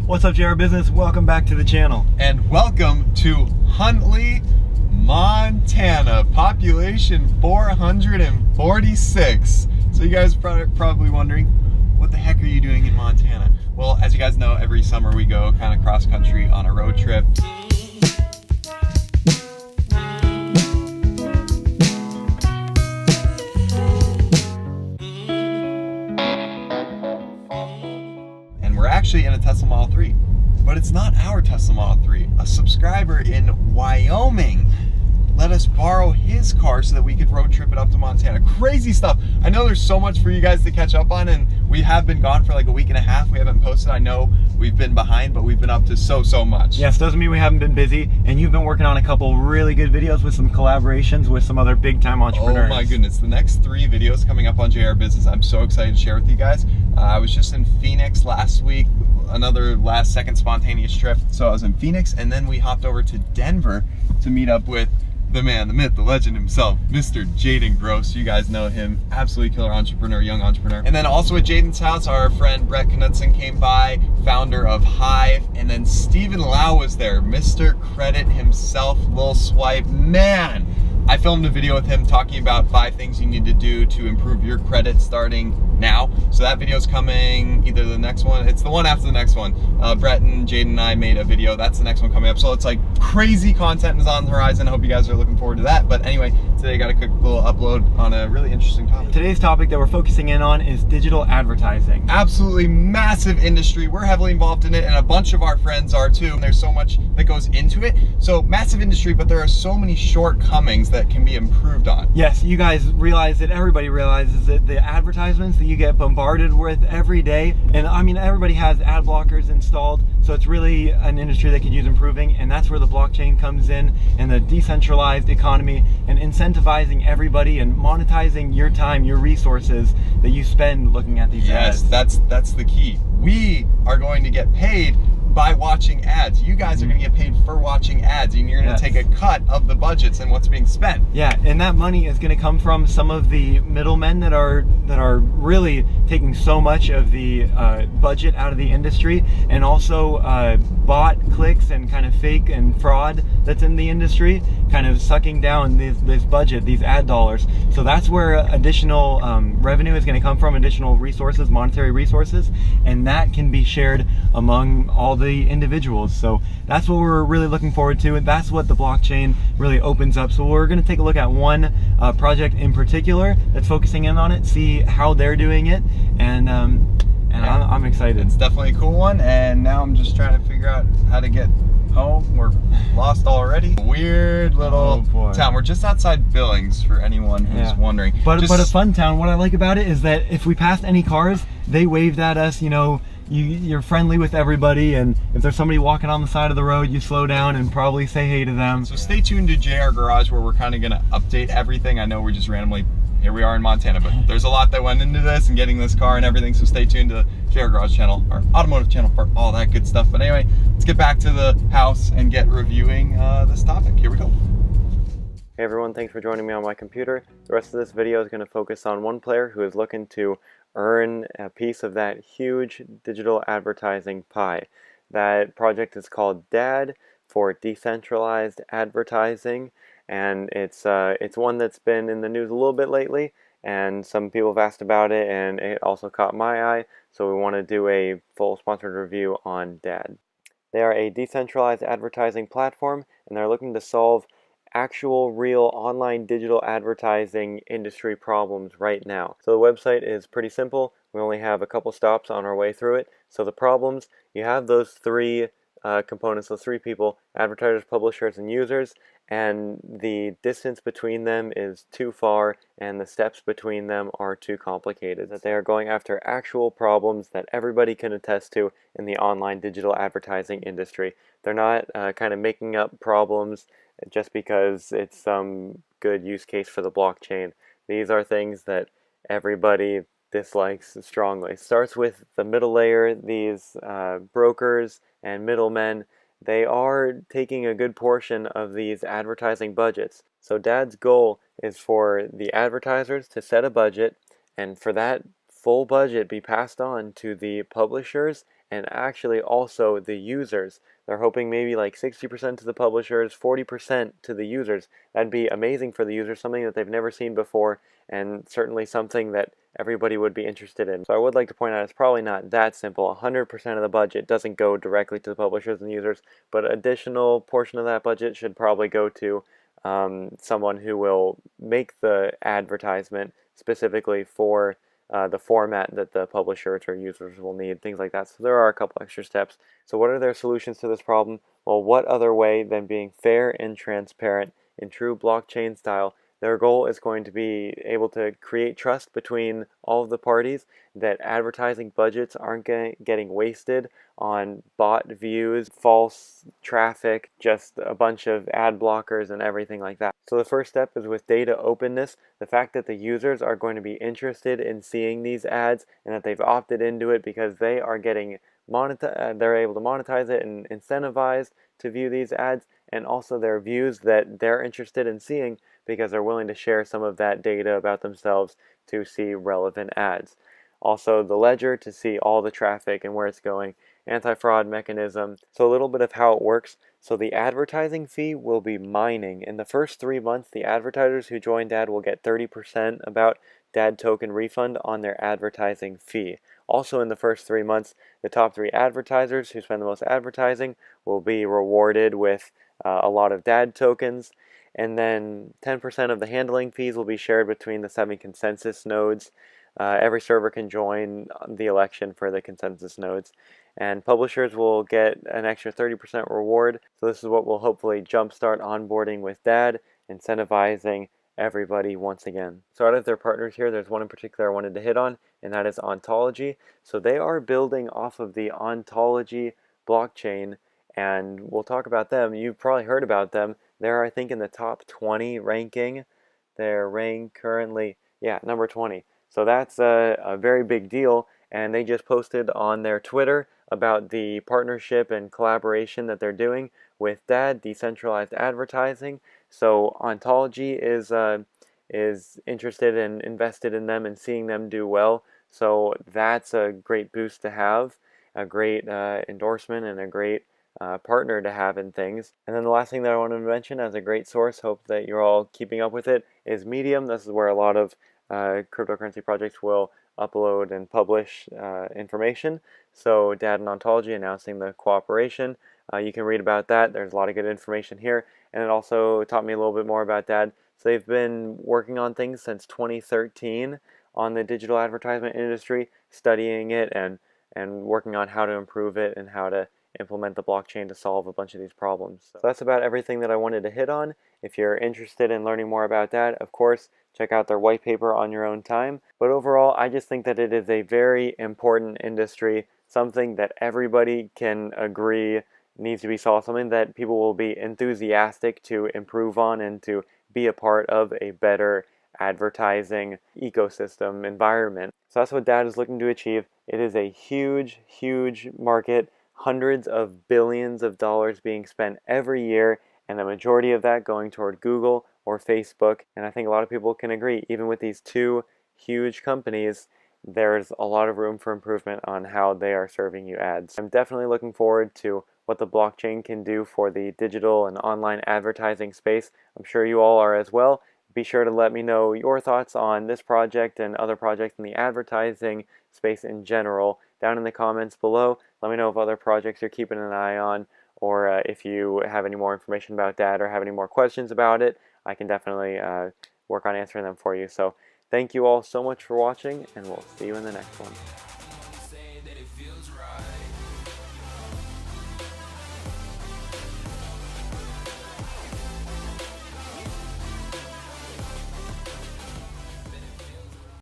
What's up, JR Business? Welcome back to the channel. And welcome to Huntley, Montana. Population 446. So you guys are probably wondering, what the heck are you doing in Montana? Well, as you guys know, every summer we go kind of cross country on a road trip. Actually in a Tesla Model 3, but it's not our Tesla Model 3. A subscriber in Wyoming let us borrow his car so that we could road trip it up to Montana. Crazy stuff. I know there's so much for you guys to catch up on, and we have been gone for like a week and a half. We haven't posted. I know we've been behind, but we've been up to so much. Yes, doesn't mean we haven't been busy, and you've been working on a couple really good videos with some collaborations with some other big time entrepreneurs. Oh my goodness, the next 3 videos coming up on JR Business, I'm so excited to share with you guys. I was just in Phoenix last week, another last second spontaneous trip. So I was in Phoenix, and then we hopped over to Denver to meet up with the man, the myth, the legend himself, Mr. Jaden Gross. You guys know him, absolutely killer entrepreneur, young entrepreneur. And then also at Jaden's house, our friend Brett Knudsen came by, founder of Hive, and then Stephen Lau was there, Mr. Credit himself, Lil Swipe. Man, I filmed a video with him talking about 5 things you need to do to improve your credit starting now. So that video is coming, either the next one, it's the one after the next one. Brett and Jaden and I made a video, that's the next one coming up. So it's like crazy content is on the horizon. I hope you guys are looking forward to that. But anyway, today I got a quick little upload on a really interesting topic. Today's topic that we're focusing in on is digital advertising. Absolutely massive industry. We're heavily involved in it, and a bunch of our friends are too. And there's so much that goes into it. So massive industry, but there are so many shortcomings that can be improved on. Yes, you guys realize that everybody realizes that the advertisements that you get bombarded with every day, and I mean everybody has ad blockers installed, so it's really an industry that could use improving, and that's where the blockchain comes in, and the decentralized economy, and incentivizing everybody and monetizing your time, your resources that you spend looking at these ads. Yes, that's the key. We are going to get paid by watching ads. You guys are going to get paid for watching ads, and you're going to take a cut of the budgets and what's being spent. Yeah, and that money is going to come from some of the middlemen that are really taking so much of the budget out of the industry, and also bot clicks and kind of fake and fraud that's in the industry, kind of sucking down this budget, these ad dollars. So that's where additional revenue is going to come from, additional resources, monetary resources, and that can be shared among all the individuals. So that's what we're really looking forward to, and that's what the blockchain really opens up. So we're going to take a look at one project in particular that's focusing in on it, see how they're doing it, and I'm excited. It's definitely a cool one, and now I'm just trying to figure out how to get home. We're lost already. Weird little town. We're just outside Billings, for anyone who's wondering. But a fun town. What I like about it is that if we passed any cars, they waved at us, you know. You're friendly with everybody, and if there's somebody walking on the side of the road, you slow down and probably say hey to them. So stay tuned to JR Garage, where we're kind of going to update everything. I know we just randomly, here we are in Montana, but there's a lot that went into this and getting this car and everything, so stay tuned to the JR Garage channel, our automotive channel, for all that good stuff. But anyway, let's get back to the house and get reviewing this topic. Here we go. Hey everyone, thanks for joining me on my computer. The rest of this video is going to focus on one player who is looking to earn a piece of that huge digital advertising pie. That project is called DAD, for Decentralized Advertising, and it's one that's been in the news a little bit lately, and some people have asked about it, and it also caught my eye, so we want to do a full sponsored review on DAD. They are a decentralized advertising platform, and they're looking to solve actual real online digital advertising industry problems right now. So the website is pretty simple. We only have a couple stops on our way through it. So the problems, you have those 3 components, those 3 people: advertisers, publishers, and users, and the distance between them is too far and the steps between them are too complicated. That they are going after actual problems that everybody can attest to in the online digital advertising industry. They're not kind of making up problems just because it's some good use case for the blockchain. These are things that everybody dislikes strongly. It starts with the middle layer, these brokers and middlemen. They are taking a good portion of these advertising budgets. So Dad's goal is for the advertisers to set a budget, and for that full budget be passed on to the publishers and actually also the users. They're hoping maybe like 60% to the publishers, 40% to the users. That'd be amazing for the users, something that they've never seen before, and certainly something that everybody would be interested in. So I would like to point out it's probably not that simple. 100% of the budget doesn't go directly to the publishers and users, but an additional portion of that budget should probably go to someone who will make the advertisement specifically for the format that the publishers or users will need, things like that. So there are a couple extra steps. So what are their solutions to this problem? Well, what other way than being fair and transparent in true blockchain style? Their goal is going to be able to create trust between all of the parties, that advertising budgets aren't getting wasted on bot views, false traffic, just a bunch of ad blockers and everything like that. So the first step is with data openness, the fact that the users are going to be interested in seeing these ads and that they've opted into it because they are getting they're able to monetize it and incentivized to view these ads, and also their views that they're interested in seeing because they're willing to share some of that data about themselves to see relevant ads. Also the ledger to see all the traffic and where it's going, anti-fraud mechanism. So a little bit of how it works. So the advertising fee will be mining. In the first 3 months, the advertisers who join Dad will get 30% about Dad token refund on their advertising fee. Also in the first 3 months, the top 3 advertisers who spend the most advertising will be rewarded with a lot of Dad tokens. And then 10% of the handling fees will be shared between the 7 consensus nodes. Every server can join the election for the consensus nodes. And publishers will get an extra 30% reward. So this is what will hopefully jumpstart onboarding with Dad, incentivizing everybody once again. So out of their partners here, there's one in particular I wanted to hit on, and that is Ontology. So they are building off of the Ontology blockchain, and we'll talk about them. You've probably heard about them. They're, I think, in the top 20 ranking. They're ranked currently, number 20. So that's a very big deal, and they just posted on their Twitter about the partnership and collaboration that they're doing with Dad, Decentralized Advertising. So Ontology is interested and invested in them and seeing them do well. So that's a great boost to have, a great endorsement, and a great partner to have in things. And then the last thing that I wanted to mention as a great source, hope that you're all keeping up with it, is Medium. This is where a lot of cryptocurrency projects will upload and publish information. So Dad and Ontology announcing the cooperation. You can read about that. There's a lot of good information here. And it also taught me a little bit more about Dad. So they've been working on things since 2013 on the digital advertisement industry, studying it and working on how to improve it and how to implement the blockchain to solve a bunch of these problems. So that's about everything that I wanted to hit on. If you're interested in learning more about that, of course, check out their white paper on your own time. But overall, I just think that it is a very important industry, something that everybody can agree needs to be solved, something that people will be enthusiastic to improve on and to be a part of a better advertising ecosystem environment. So that's what Dad is looking to achieve. It is a huge, huge market, hundreds of billions of dollars being spent every year, and the majority of that going toward Google or Facebook. And I think a lot of people can agree, even with these 2 huge companies, there's a lot of room for improvement on how they are serving you ads. I'm definitely looking forward to what the blockchain can do for the digital and online advertising space. I'm sure you all are as well. Be sure to let me know your thoughts on this project and other projects in the advertising space in general down in the comments below. Let me know if other projects you're keeping an eye on, or if you have any more information about Dad or have any more questions about it. I can definitely work on answering them for you. So thank you all so much for watching, and we'll see you in the next one.